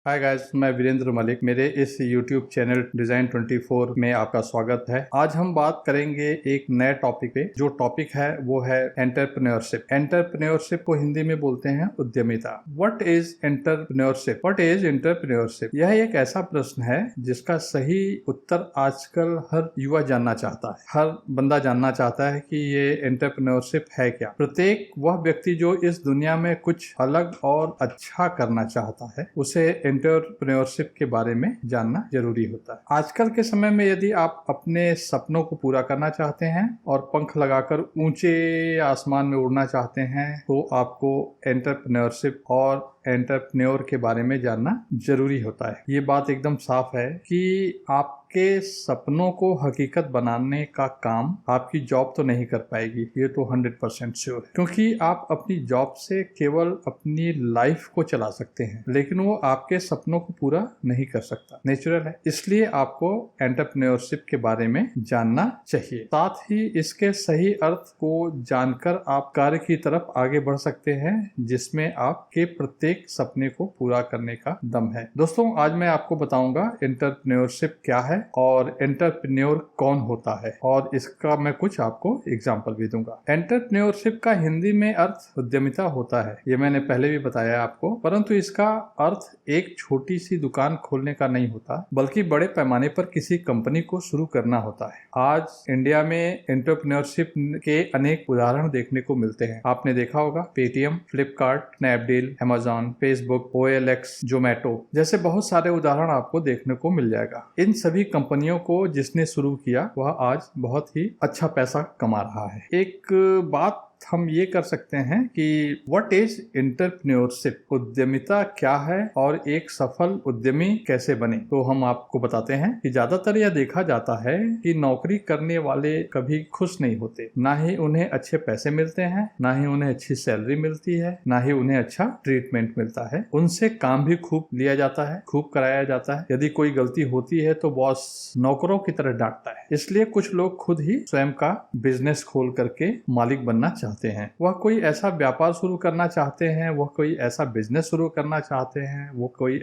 Hi guys, मैं वीरेंद्र मलिक। मेरे इस YouTube चैनल डिजाइन 24 में आपका स्वागत है। आज हम बात करेंगे एक नए टॉपिक पे। जो टॉपिक है वो है एंटरप्रेन्योरशिप। एंटरप्रेन्योरशिप को हिंदी में बोलते हैं उद्यमिता। What is entrepreneurship? What is entrepreneurship? यह एक ऐसा प्रश्न है जिसका सही उत्तर आजकल हर युवा जानना चाहता है। हर बंदा जानना चाहता है कि ये एंटरप्रेन्योरशिप है क्या। प्रत्येक वह व्यक्ति जो इस दुनिया में कुछ अलग और अच्छा करना चाहता है, उसे एंटरप्रेन्योरशिप के बारे में जानना जरूरी होता है। आजकल के समय में यदि आप अपने सपनों को पूरा करना चाहते हैं और पंख लगाकर ऊंचे आसमान में उड़ना चाहते हैं, तो आपको एंटरप्रेन्योरशिप और एंटरप्रेन्योर के बारे में जानना जरूरी होता है। ये बात एकदम साफ है कि आपके सपनों को हकीकत बनाने का काम आपकी जॉब तो नहीं कर पाएगी, ये तो 100% श्योर है। क्योंकि आप अपनी जॉब से केवल अपनी लाइफ को चला सकते हैं, लेकिन वो आपके सपनों को पूरा नहीं कर सकता। नेचुरल है। इसलिए आपको एंटरप्रेन्योरशिप के बारे में जानना चाहिए। साथ ही इसके सही अर्थ को जानकर आप कार्य की तरफ आगे बढ़ सकते हैं, जिसमें आपके प्रत्येक सपने को पूरा करने का दम है। दोस्तों, आज मैं आपको बताऊंगा एंटरप्रेन्योरशिप क्या है और एंटरप्रेन्योर कौन होता है, और इसका मैं कुछ आपको एग्जांपल भी दूंगा। एंटरप्रेन्योरशिप का हिंदी में अर्थ उद्यमिता होता है, ये मैंने पहले भी बताया आपको। परंतु इसका अर्थ एक छोटी सी दुकान खोलने का नहीं होता, बल्कि बड़े पैमाने पर किसी कंपनी को शुरू करना होता है। आज इंडिया में एंटरप्रेन्योरशिप के अनेक उदाहरण देखने को मिलते हैं। आपने देखा होगा Paytm, Flipkart, Snapdeal, Amazon, Facebook, OLX, Zomato जैसे बहुत सारे उदाहरण आपको देखने को मिल जाएगा। इन सभी कंपनियों को जिसने शुरू किया वह आज बहुत ही अच्छा पैसा कमा रहा है। एक बात हम ये कर सकते हैं कि व्हाट इज एंटरप्रेन्योरशिप, उद्यमिता क्या है और एक सफल उद्यमी कैसे बने। तो हम आपको बताते हैं कि ज्यादातर यह देखा जाता है कि नौकरी करने वाले कभी खुश नहीं होते। ना ही उन्हें अच्छे पैसे मिलते हैं, ना ही उन्हें अच्छी सैलरी मिलती है, ना ही उन्हें अच्छा ट्रीटमेंट मिलता है। उनसे काम भी खूब लिया जाता है, खूब कराया जाता है। यदि कोई गलती होती है तो बॉस नौकरों की तरह डांटता है। इसलिए कुछ लोग खुद ही स्वयं का बिजनेस खोल करके मालिक बनना चाहते हैं। वह कोई ऐसा व्यापार शुरू करना चाहते हैं, वह कोई ऐसा बिजनेस शुरू करना चाहते हैं, वो कोई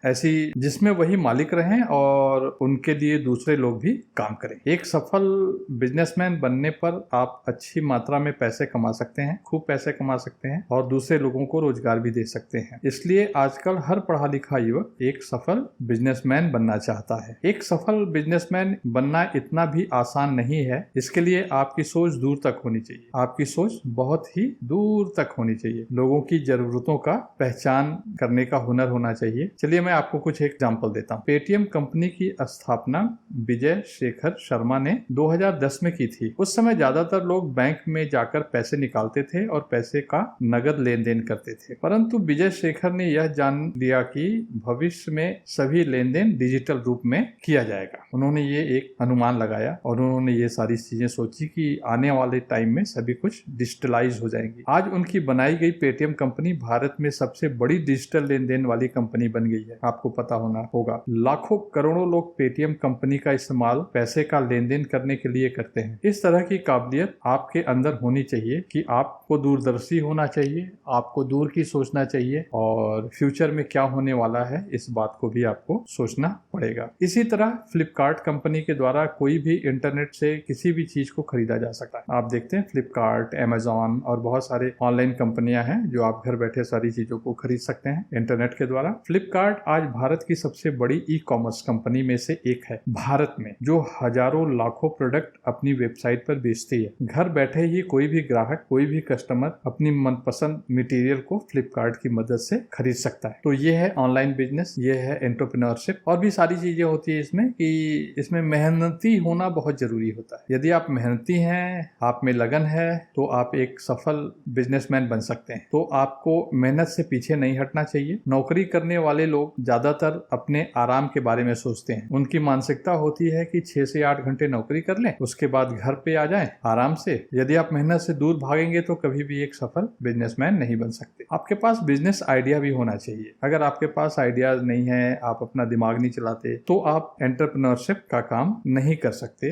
ऐसी जिसमें वही मालिक रहें और उनके लिए दूसरे लोग भी काम करें। एक सफल बिजनेसमैन बनने पर आप अच्छी मात्रा में पैसे कमा सकते हैं, खूब पैसे कमा सकते हैं और दूसरे लोगों को रोजगार भी दे सकते हैं। इसलिए आजकल हर पढ़ा लिखा युवक एक सफल बिजनेसमैन बनना चाहता है। एक सफल बिजनेसमैन बनना इतना भी आसान नहीं है। इसके लिए आपकी सोच दूर तक होनी चाहिए। आपकी सोच बहुत ही दूर तक होनी चाहिए। लोगों की जरूरतों का पहचान करने का हुनर होना चाहिए। चलिए मैं आपको कुछ एग्जांपल देता हूँ। पेटीएम कंपनी की स्थापना विजय शेखर शर्मा ने 2010 में की थी। उस समय ज्यादातर लोग बैंक में जाकर पैसे निकालते थे और पैसे का नगद लेन देन करते थे। परंतु विजय शेखर ने यह जान लिया कि भविष्य में सभी लेन देन डिजिटल रूप में किया जाएगा। उन्होंने ये एक अनुमान लगाया और उन्होंने ये सारी चीजें सोची कि आने वाले टाइम में सभी कुछ डिजिटलाइज हो जाएंगी। आज उनकी बनाई गई पेटीएम कंपनी भारत में सबसे बड़ी डिजिटल लेन देन वाली कंपनी बन गई है। आपको पता होगा लाखों करोड़ों लोग पेटीएम कंपनी का इस्तेमाल पैसे का लेन देन करने के लिए करते हैं। इस तरह की काबिलियत आपके अंदर होनी चाहिए कि आपको दूरदर्शी होना चाहिए, आपको दूर की सोचना चाहिए और फ्यूचर में क्या होने वाला है इस बात को भी आपको सोचना पड़ेगा। इसी तरह फ्लिपकार्ट कंपनी के द्वारा कोई भी इंटरनेट से किसी भी चीज को खरीदा जा सकता है। आप देखते हैं फ्लिपकार्ट, अमेज़न और बहुत सारे ऑनलाइन कंपनियां हैं जो आप घर बैठे सारी चीजों को खरीद सकते हैं इंटरनेट के द्वारा। फ्लिपकार्ट आज भारत की सबसे बड़ी ई-कॉमर्स कंपनी में से एक है भारत में, जो हजारों लाखों प्रोडक्ट अपनी वेबसाइट पर बेचती है। घर बैठे ही कोई भी ग्राहक, कोई भी कस्टमर अपनी मनपसंद मटेरियल को फ्लिपकार्ट की मदद से खरीद सकता है। तो ये है ऑनलाइन बिजनेस, ये है एंटरप्रेन्योरशिप। और भी सारी चीजें होती है इसमें कि इसमें मेहनती होना बहुत जरूरी होता है। यदि आप मेहनती हैं, आप में लगन है, तो आप एक सफल बिजनेसमैन बन सकते हैं। तो आपको मेहनत से पीछे नहीं हटना चाहिए। नौकरी करने वाले लोग ज्यादातर अपने आराम के बारे में सोचते हैं। उनकी मानसिकता होती है कि 6 से 8 घंटे नौकरी कर लें, उसके बाद घर पे आ जाएं आराम से। यदि आप मेहनत से दूर भागेंगे तो कभी भी एक सफल बिजनेसमैन नहीं बन सकते। आपके पास बिजनेस आइडिया भी होना चाहिए। अगर आपके पास आइडियाज नहीं है, आप अपना दिमाग नहीं चलाते, तो आप एंटरप्रेन्योरशिप का काम नहीं कर सकते,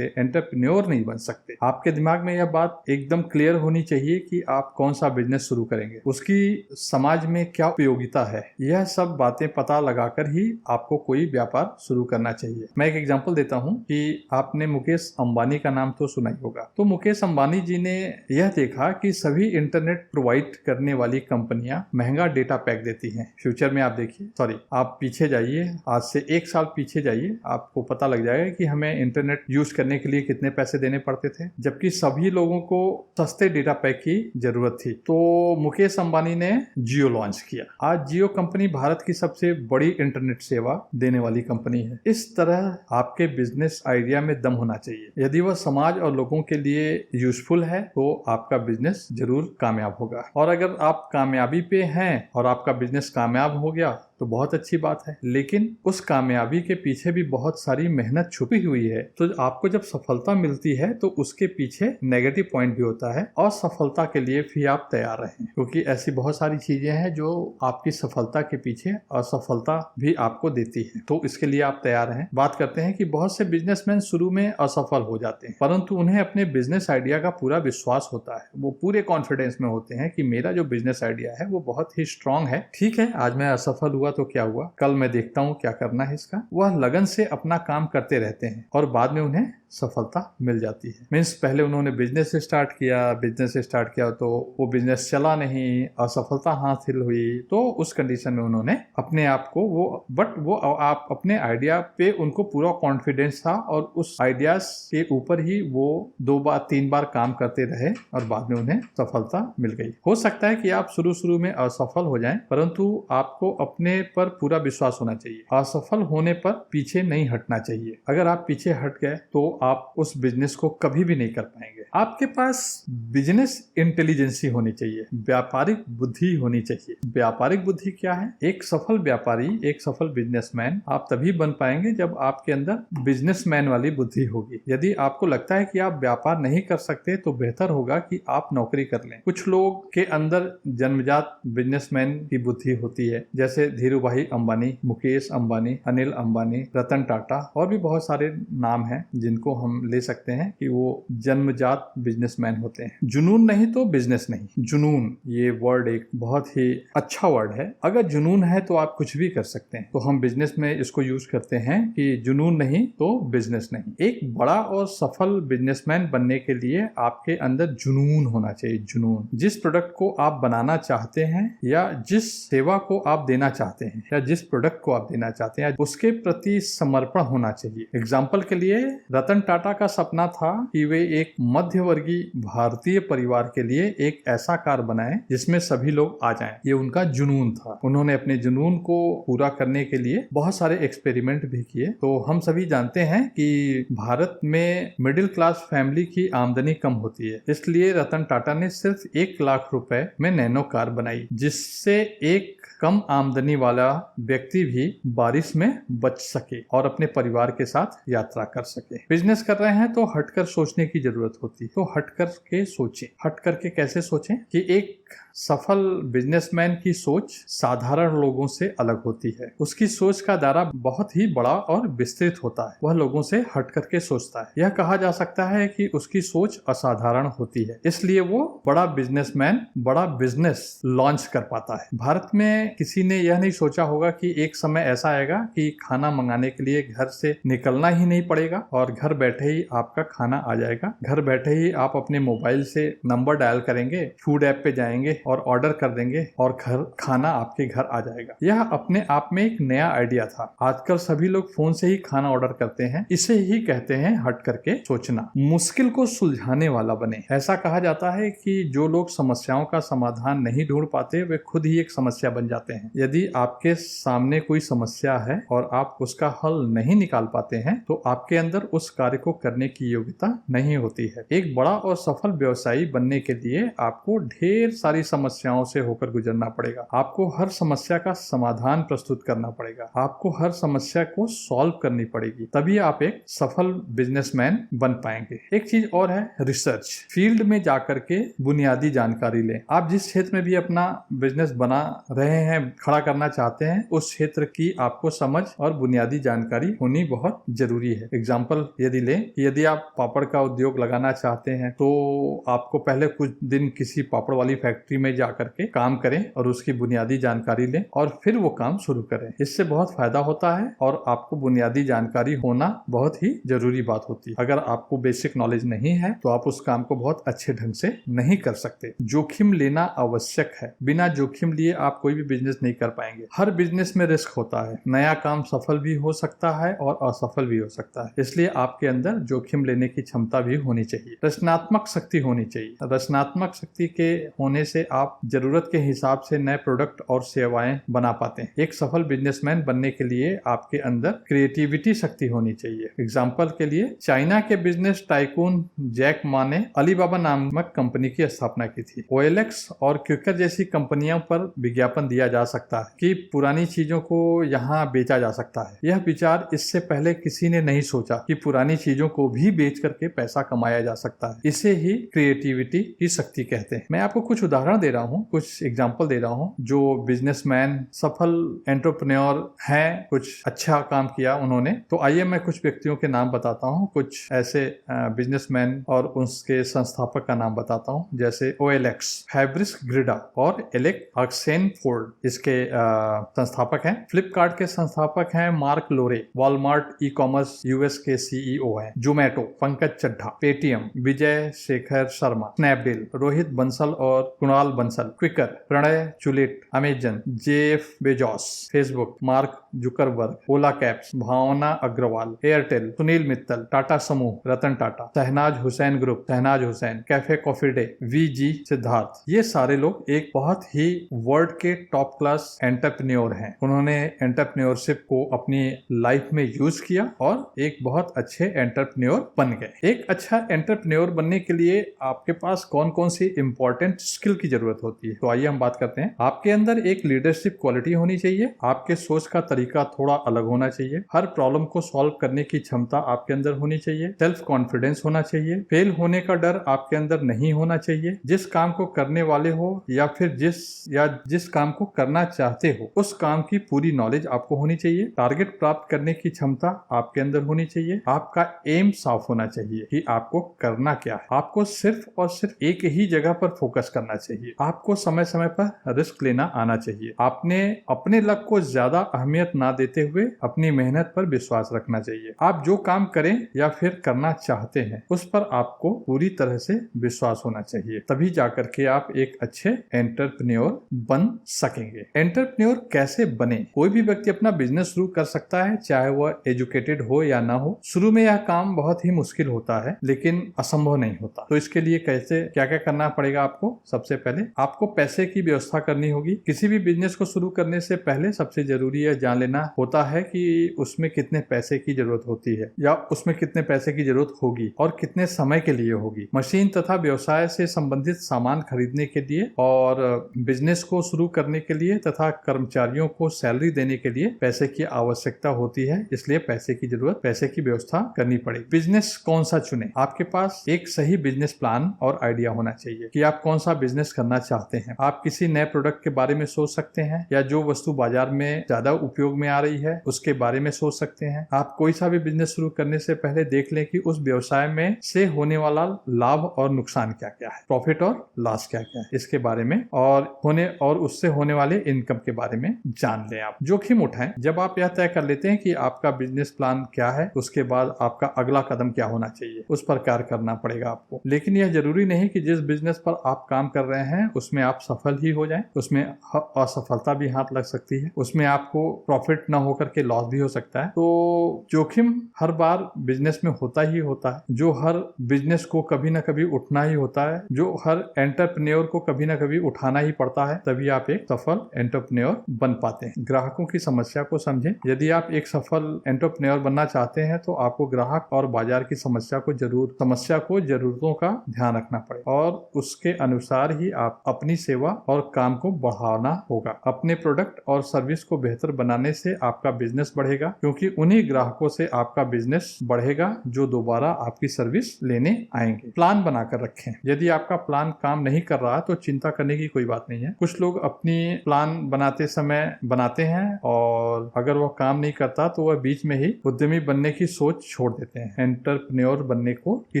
एंटरप्रेन्योर नहीं बन सकते। आपके दिमाग में यह बात एकदम क्लियर होनी चाहिए कि आप कौन सा बिजनेस शुरू करेंगे, उसकी समाज में क्या उपयोगिता है। यह सब बातें पता लगाकर ही आपको कोई व्यापार शुरू करना चाहिए। मैं एक एग्जांपल देता हूं कि आपने मुकेश अंबानी का नाम तो सुना ही होगा। तो मुकेश अंबानी जी ने यह देखा कि सभी इंटरनेट प्रोवाइड करने वाली कंपनियां महंगा डेटा पैक देती हैं। फ्यूचर में आप देखिए, आप पीछे जाइए, आज से 1 साल पीछे जाइए, आपको पता लग जाएगा कि हमें इंटरनेट यूज करने के लिए कितने पैसे देने पड़ते थे, जबकि सभी लोगों को सस्ते डेटा पैक की जरूरत थी। तो मुकेश अंबानी ने जियो लॉन्च किया। आज जियो कंपनी भारत की सबसे बड़ी इंटरनेट सेवा देने वाली कंपनी है। इस तरह आपके बिजनेस आइडिया में दम होना चाहिए। यदि वह समाज और लोगों के लिए यूजफुल है तो आपका बिजनेस जरूर कामयाब होगा। और अगर आप कामयाबी पे हैं और आपका बिजनेस कामयाब हो गया तो बहुत अच्छी बात है, लेकिन उस कामयाबी के पीछे भी बहुत सारी मेहनत छुपी हुई है। तो आपको जब सफलता मिलती है तो उसके पीछे नेगेटिव पॉइंट भी होता है, और सफलता के लिए भी आप तैयार रहें, क्योंकि ऐसी बहुत सारी चीजें हैं जो आपकी सफलता के पीछे असफलता भी आपको देती है। तो इसके लिए आप तैयार रहें। बात करते हैं कि बहुत से बिजनेसमैन शुरू में असफल हो जाते हैं, परंतु उन्हें अपने बिजनेस आइडिया का पूरा विश्वास होता है। वो पूरे कॉन्फिडेंस में होते हैं कि मेरा जो बिजनेस आइडिया है वो बहुत ही स्ट्रांग है। ठीक है, आज मैं असफल हुआ तो क्या हुआ, कल मैं देखता हूँ क्या करना है इसका। वह लगन से अपना काम करते रहते हैं और बाद में उन्हें सफलता मिल जाती है। मीन्स पहले उन्होंने बिजनेस स्टार्ट किया तो वो बिजनेस चला नहीं, असफलता हासिल हुई, तो उस कंडीशन में उन्होंने अपने आप को वो आप अपने आइडिया पे उनको पूरा कॉन्फिडेंस था और उस आइडियाज के ऊपर ही वो 2 बार 3 बार काम करते रहे और बाद में उन्हें सफलता मिल गई। हो सकता है कि आप शुरू में असफल हो जाएं, परंतु आपको अपने पर पूरा विश्वास होना चाहिए। असफल होने पर पीछे नहीं हटना चाहिए। अगर आप पीछे हट गए तो आप उस बिजनेस को कभी भी नहीं कर पाएंगे। आपके पास बिजनेस इंटेलिजेंसी होनी चाहिए, व्यापारिक बुद्धि होनी चाहिए। व्यापारिक बुद्धि क्या है? एक सफल व्यापारी, एक सफल बिजनेसमैन आप तभी बन पाएंगे जब आपके अंदर बिजनेसमैन वाली बुद्धि होगी। यदि आपको लगता है कि आप व्यापार नहीं कर सकते तो बेहतर होगा कि आप नौकरी कर लें। कुछ लोग के अंदर जन्मजात बिजनेसमैन की बुद्धि होती है, जैसे धीरू भाई अंबानी, मुकेश अंबानी, अनिल अंबानी, रतन टाटा और भी बहुत सारे नाम हैं जिनको हम ले सकते हैं कि वो जन्मजात बिजनेसमैन होते हैं। जुनून नहीं तो बिजनेस नहीं। जुनून ये वर्ड एक बहुत ही अच्छा वर्ड है। अगर जुनून है तो आप कुछ भी कर सकते हैं। तो हम बिजनेस में इसको यूज करते हैं कि जुनून नहीं तो बिजनेस नहीं। एक बड़ा और सफल बिजनेसमैन बनने के लिए आपके अंदर जुनून होना चाहिए। जुनून, जिस प्रोडक्ट को आप बनाना चाहते हैं या जिस सेवा को आप देना चाहते हैं या जिस प्रोडक्ट को आप देना चाहते हैं उसके प्रति समर्पण होना चाहिए। एग्जाम्पल के लिए रतन टाटा का सपना था कि वे एक मध्यवर्गीय भारतीय परिवार के लिए एक ऐसा कार बनाए जिसमें सभी लोग आ जाएं। ये उनका जुनून था। उन्होंने अपने जुनून को पूरा करने के लिए बहुत सारे एक्सपेरिमेंट भी किए। तो हम सभी जानते हैं कि भारत में मिडिल क्लास फैमिली की आमदनी कम होती है, इसलिए रतन टाटा ने सिर्फ 1 लाख रुपए में नैनो कार बनाई, जिससे एक कम आमदनी वाला व्यक्ति भी बारिश में बच सके और अपने परिवार के साथ यात्रा कर सके। बिजनेस कर रहे हैं तो हटकर सोचने की जरूरत होती है। तो हटकर के सोचें। हट करके कैसे सोचें कि एक सफल बिजनेसमैन की सोच साधारण लोगों से अलग होती है। उसकी सोच का दायरा बहुत ही बड़ा और विस्तृत होता है। वह लोगों से हट करके सोचता है। यह कहा जा सकता है कि उसकी सोच असाधारण होती है, इसलिए वो बड़ा बिजनेसमैन बड़ा बिजनेस लॉन्च कर पाता है। भारत में किसी ने यह नहीं सोचा होगा कि एक समय ऐसा आएगा कि खाना मंगाने के लिए घर से निकलना ही नहीं पड़ेगा और घर बैठे ही आपका खाना आ जाएगा। घर बैठे ही आप अपने मोबाइल से नंबर डायल करेंगे, फूड ऐप पे जाएंगे और ऑर्डर कर देंगे और खाना आपके घर आ जाएगा। यह अपने आप में एक नया आइडिया था। आजकल सभी लोग फोन से ही खाना ऑर्डर करते हैं। इसे ही कहते हैं हट करके सोचना। मुश्किल को सुलझाने वाला बने। ऐसा कहा जाता है कि जो लोग समस्याओं का समाधान नहीं ढूंढ पाते वे खुद ही एक समस्या बन जाते हैं। यदि आपके सामने कोई समस्या है और आप उसका हल नहीं निकाल पाते हैं तो आपके अंदर उस कार्य को करने की योग्यता नहीं होती है। एक बड़ा और सफल व्यवसायी बनने के लिए आपको ढेर सारी समस्याओं से होकर गुजरना पड़ेगा। आपको हर समस्या का समाधान प्रस्तुत करना पड़ेगा। आपको हर समस्या को सॉल्व करनी पड़ेगी, तभी आप एक सफल बिजनेसमैन बन पाएंगे। एक चीज और है रिसर्च। फील्ड में जाकर के बुनियादी जानकारी लें। आप जिस क्षेत्र में भी अपना बिजनेस बना रहे हैं, खड़ा करना चाहते हैं, उस क्षेत्र की आपको समझ और बुनियादी जानकारी होनी बहुत जरूरी है। एग्जाम्पल यदि लें, यदि आप पापड़ का उद्योग लगाना चाहते हैं तो आपको पहले कुछ दिन किसी पापड़ वाली फैक्ट्री फैक्ट्री में जाकर के काम करें और उसकी बुनियादी जानकारी लें और फिर वो काम शुरू करें। इससे बहुत फायदा होता है और आपको बुनियादी जानकारी होना बहुत ही जरूरी बात होती है। अगर आपको बेसिक नॉलेज नहीं है तो आप उस काम को बहुत अच्छे ढंग से नहीं कर सकते। जोखिम लेना आवश्यक है। बिना जोखिम लिए आप कोई भी बिजनेस नहीं कर पाएंगे। हर बिजनेस में रिस्क होता है। नया काम सफल भी हो सकता है और असफल भी हो सकता है, इसलिए आपके अंदर जोखिम लेने की क्षमता भी होनी चाहिए। रचनात्मक शक्ति होनी चाहिए। रचनात्मक शक्ति के होने से आप जरूरत के हिसाब से नए प्रोडक्ट और सेवाएं बना पाते हैं। एक सफल बिजनेसमैन बनने के लिए आपके अंदर क्रिएटिविटी शक्ति होनी चाहिए। एग्जाम्पल के लिए चाइना के बिजनेस टाइकून जैक मा ने अलीबाबा नामक कंपनी की स्थापना की थी। OLX और क्विकर जैसी कंपनियों पर विज्ञापन दिया जा सकता है कि पुरानी चीजों को यहाँ बेचा जा सकता है। यह विचार इससे पहले किसी ने नहीं सोचा कि पुरानी चीजों को भी बेच करके पैसा कमाया जा सकता है। इसे ही क्रिएटिविटी की शक्ति कहते हैं। मैं आपको कुछ उदाहरण दे रहा हूँ, कुछ एग्जाम्पल दे रहा हूँ जो बिजनेसमैन सफल एंटरप्रेन्योर हैं, कुछ अच्छा काम किया उन्होंने। तो आइए मैं कुछ व्यक्तियों के नाम बताता हूँ, कुछ ऐसे बिजनेसमैन और उसके संस्थापक का नाम बताता हूँ। जैसे OLX, फैब्रिस ग्रिडा और एलेक ऑक्सेनफोर्ड इसके संस्थापक हैं। फ्लिपकार्ट के संस्थापक हैं Mark Lore. Walmart e-commerce US के CEO हैं। Zomato, Pankaj Chadha. Paytm, Vijay Shekhar Sharma. Snapdeal, Rohit Bansal और Kunal Bansal. Quikr, Pranay Chulet. Amazon, JF Bezos. Facebook, Mark Zuckerberg. Ola cabs, Bhavna Agarwal. Airtel, Sunil Mittal. Tata समूह, Ratan Tata. Shahnaz Husain group, Shahnaz Husain. Cafe Coffee Day, VG Siddhartha. ये सारे लोग एक बहुत ही वर्ल्ड के टॉप क्लास एंटरप्रेन्योर हैं। उन्होंने एंटरप्रेन्योरशिप को अपनी लाइफ में यूज किया और एक बहुत अच्छे एंटरप्रेन्योर बन गए। एक अच्छा एंटरप्रेन्योर बनने के लिए आपके पास कौन कौन सी इंपॉर्टेंट स्किल की जरूरत होती है, तो आइए हम बात करते हैं। आपके अंदर एक लीडरशिप क्वालिटी होनी चाहिए। आपके सोच का तरीका थोड़ा अलग होना चाहिए। हर प्रॉब्लम को सॉल्व करने की क्षमता आपके अंदर होनी चाहिए। सेल्फ कॉन्फिडेंस होना चाहिए। फेल होने का डर आपके अंदर नहीं होना चाहिए। जिस काम को करने वाले हो या फिर जिस काम को करना चाहते हो उस काम की पूरी नॉलेज आपको होनी चाहिए। टारगेट प्राप्त करने की क्षमता आपके अंदर होनी चाहिए। आपका एम साफ होना चाहिए कि आपको करना क्या है। आपको सिर्फ और सिर्फ एक ही जगह पर फोकस करना चाहिए। आपको समय समय पर रिस्क लेना आना चाहिए। आपने अपने लक्ष्य को ज्यादा अहमियत ना देते हुए अपनी मेहनत पर विश्वास रखना चाहिए। आप जो काम करें या फिर करना चाहते हैं उस पर आपको पूरी तरह से विश्वास होना चाहिए, तभी जाकर के आप एक अच्छे एंटरप्रेन्योर बन सकेंगे। एंटरप्रेन्योर कैसे बने? कोई भी व्यक्ति अपना बिजनेस शुरू कर सकता है, चाहे वह एजुकेटेड हो या ना हो। शुरू में यह काम बहुत ही मुश्किल होता है लेकिन असंभव नहीं होता। तो इसके लिए कैसे क्या क्या करना पड़ेगा आपको? सबसे पहले आपको पैसे की व्यवस्था करनी होगी। किसी भी बिजनेस को शुरू करने से पहले सबसे जरूरी है जान लेना होता है कि उसमें कितने पैसे की जरूरत होती है या उसमें कितने पैसे की जरूरत होगी और कितने समय के लिए होगी। मशीन तथा व्यवसाय से संबंधित सामान खरीदने के लिए और बिजनेस को शुरू करने के लिए तथा कर्मचारियों को सैलरी देने के लिए पैसे की आवश्यकता होती है, इसलिए पैसे की जरूरत, पैसे की व्यवस्था करनी पड़ेगी। बिजनेस कौन सा चुने? आपके पास एक सही बिजनेस प्लान और आइडिया होना चाहिए कि आप कौन सा बिजनेस करना चाहते हैं। आप किसी नए प्रोडक्ट के बारे में सोच सकते हैं या जो वस्तु बाजार में ज्यादा उपयोग में आ रही है उसके बारे में सोच सकते हैं। आप कोई सा भी बिजनेस शुरू करने से पहले देख लें कि उस व्यवसाय में से होने वाला लाभ और नुकसान क्या क्या है, प्रॉफिट और लॉस क्या क्या है, इसके बारे में और उससे होने वाले इनकम के बारे में जान लें। आप जोखिम उठाएं। जब आप यह तय कर लेते हैं कि आपका बिजनेस प्लान क्या है, उसके बाद आपका अगला कदम क्या होना चाहिए, उस पर कार्य करना पड़ेगा आपको। लेकिन यह जरूरी नहीं कि जिस बिजनेस पर आप काम कर रहे हैं उसमें आप सफल ही हो जाएं। उसमें असफलता भी हाथ लग सकती है, उसमें आपको प्रॉफिट न होकर के लॉस भी हो सकता है। तो जोखिम हर बार बिजनेस में होता ही होता है। जो हर बिजनेस को कभी ना कभी उठना ही होता है, जो हर एंटरप्रेन्योर को कभी ना कभी उठाना ही पड़ता है, तभी आप एक सफल एंटरप्रेन्योर बन पाते हैं। ग्राहकों की समस्या को समझें। यदि आप एक सफल एंटरप्रेन्योर बनना चाहते हैं तो आपको ग्राहक और बाजार की समस्या को जरूरतों का ध्यान रखना पड़ेगा और उसके अनुसार ही आप अपनी सेवा और काम को बढ़ाना होगा। अपने प्रोडक्ट और सर्विस को बेहतर बनाने बढ़ाने से आपका बिजनेस बढ़ेगा, क्योंकि उन्हीं ग्राहकों से आपका बिजनेस बढ़ेगा जो दोबारा आपकी सर्विस लेने आएंगे। प्लान बनाकर रखें। यदि आपका प्लान काम नहीं कर रहा तो चिंता करने की कोई बात नहीं है। कुछ लोग अपनी प्लान बनाते समय बनाते हैं और अगर वह काम नहीं करता तो वह बीच में ही उद्यमी बनने की सोच छोड़ देते हैं, एंटरप्रेन्योर बनने की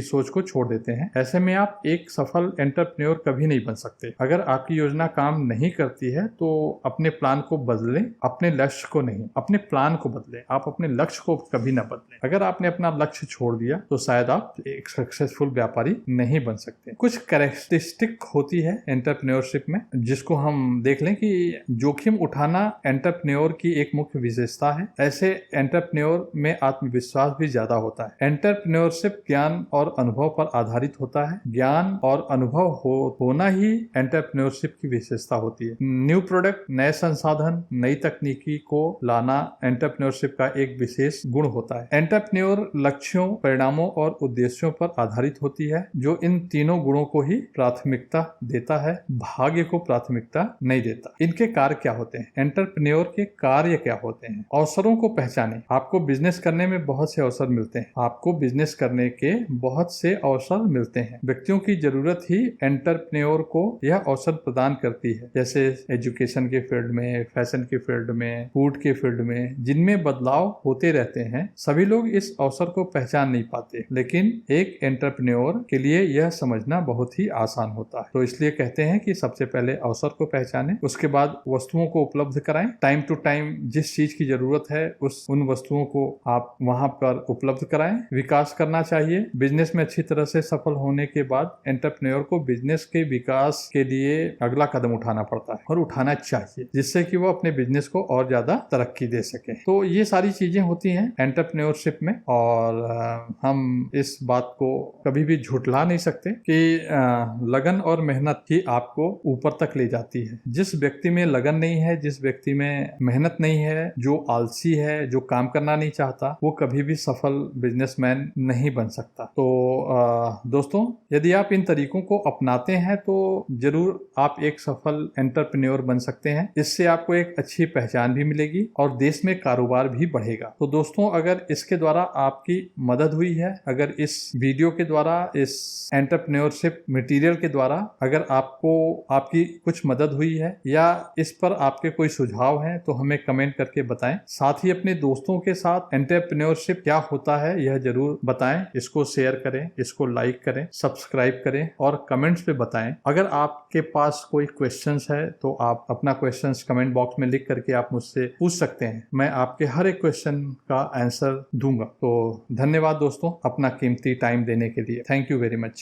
सोच को छोड़ देते हैं। ऐसे में आप एक सफल एंटरप्रेन्योर कभी नहीं बन सकते। अगर आपकी योजना काम नहीं करती है तो अपने प्लान को बदलें, अपने लक्ष्य को नहीं, अपने प्लान को बदलें। आप अपने लक्ष्य को कभी ना बदलें। अगर आपने अपना लक्ष्य छोड़ दिया तो शायद आप एक सक्सेसफुल व्यापारी नहीं बन सकते। कुछ कैरेक्टरिस्टिक होती है एंटरप्रेन्योरशिप में, जिसको हम देख लें कि जोखिम उठाना एंटरप्रेन्योर की एक मुख्य विशेषता है। ऐसे एंटरप्रेन्योर में आत्मविश्वास भी ज्यादा होता है। एंटरप्रेन्योरशिप ज्ञान और अनुभव पर आधारित होता है। ज्ञान और अनुभव होना ही एंटरप्रेन्योरशिप की विशेषता होती है। न्यू प्रोडक्ट, नए संसाधन, नई तकनीकी को लाना एंटरप्रेन्योरशिप का एक विशेष गुण होता है। एंटरप्रेन्योर लक्ष्यों, परिणामों और उद्देश्यों पर आधारित होती है, जो इन तीनों गुणों को ही प्राथमिकता देता है, भाग्य को प्राथमिकता नहीं देता। इनके कार्य क्या होते हैं? एंटरप्रेन्योर के कार्य क्या होते हैं? अवसरों को पहचानें। आपको बिजनेस करने में बहुत से अवसर मिलते हैं। आपको बिजनेस करने के बहुत से अवसर मिलते हैं। व्यक्तियों की जरूरत ही एंटरप्रेन्योर को यह अवसर प्रदान करती है, जैसे एजुकेशन के फील्ड में, फैशन के फील्ड में, फूड के फील्ड में, जिनमें बदलाव होते रहते हैं। सभी लोग इस अवसर को पहचान नहीं पाते, लेकिन एक एंटरप्रेन्योर के लिए यह समझना बहुत ही आसान होता है। तो इसलिए कहते हैं कि सबसे पहले अवसर को पहचानें, उसके बाद वस्तुओं को उपलब्ध कराएं। टाइम टू टाइम जिस चीज की जरूरत है उन वस्तुओं को आप वहां पर उपलब्ध कराएं। विकास करना चाहिए। बिजनेस में अच्छी तरह से सफल होने के बाद एंटरप्रेन्योर को बिजनेस के विकास के लिए अगला कदम उठाना पड़ता है और उठाना चाहिए, जिससे कि वो अपने बिजनेस को और ज्यादा तरक्की दे सके। तो ये सारी चीजें होती हैं एंटरप्रेन्योरशिप में, और हम इस बात को कभी भी झुठला नहीं सकते कि लगन और मेहनत ही आपको ऊपर तक ले जाती है। जिस व्यक्ति में लगन नहीं है, जिस व्यक्ति में मेहनत नहीं है, जो आलसी है, जो काम करना नहीं चाहता, वो कभी भी सफल बिजनेसमैन नहीं बन सकता। तो दोस्तों, यदि आप इन तरीकों को अपनाते हैं तो जरूर आप एक सफल एंटरप्रेन्योर बन सकते हैं। इससे आपको एक अच्छी पहचान भी मिलेगी और देश में कारोबार भी बढ़ेगा। तो दोस्तों, अगर इसके द्वारा आपकी मदद हुई है, अगर इस वीडियो के द्वारा, इस एंटरप्रेन्योरशिप मटेरियल के द्वारा अगर आपकी कुछ मदद हुई है या इस पर आपके कोई सुझाव हैं, तो हमें कमेंट करके बताएं। साथ ही अपने दोस्तों के साथ एंटरप्रेन्योरशिप क्या होता है यह जरूर बताएं। इसको शेयर करें, इसको लाइक करें, सब्सक्राइब करें और कमेंट्स पे बताएं। अगर आपके पास कोई क्वेश्चंस है तो आप अपना क्वेश्चंस कमेंट बॉक्स में लिख करके आप मुझसे पूछ सकते हैं। मैं आपके हर एक क्वेश्चन का आंसर दूंगा। तो धन्यवाद दोस्तों, अपना कीमती टाइम देने के लिए। Thank you very much.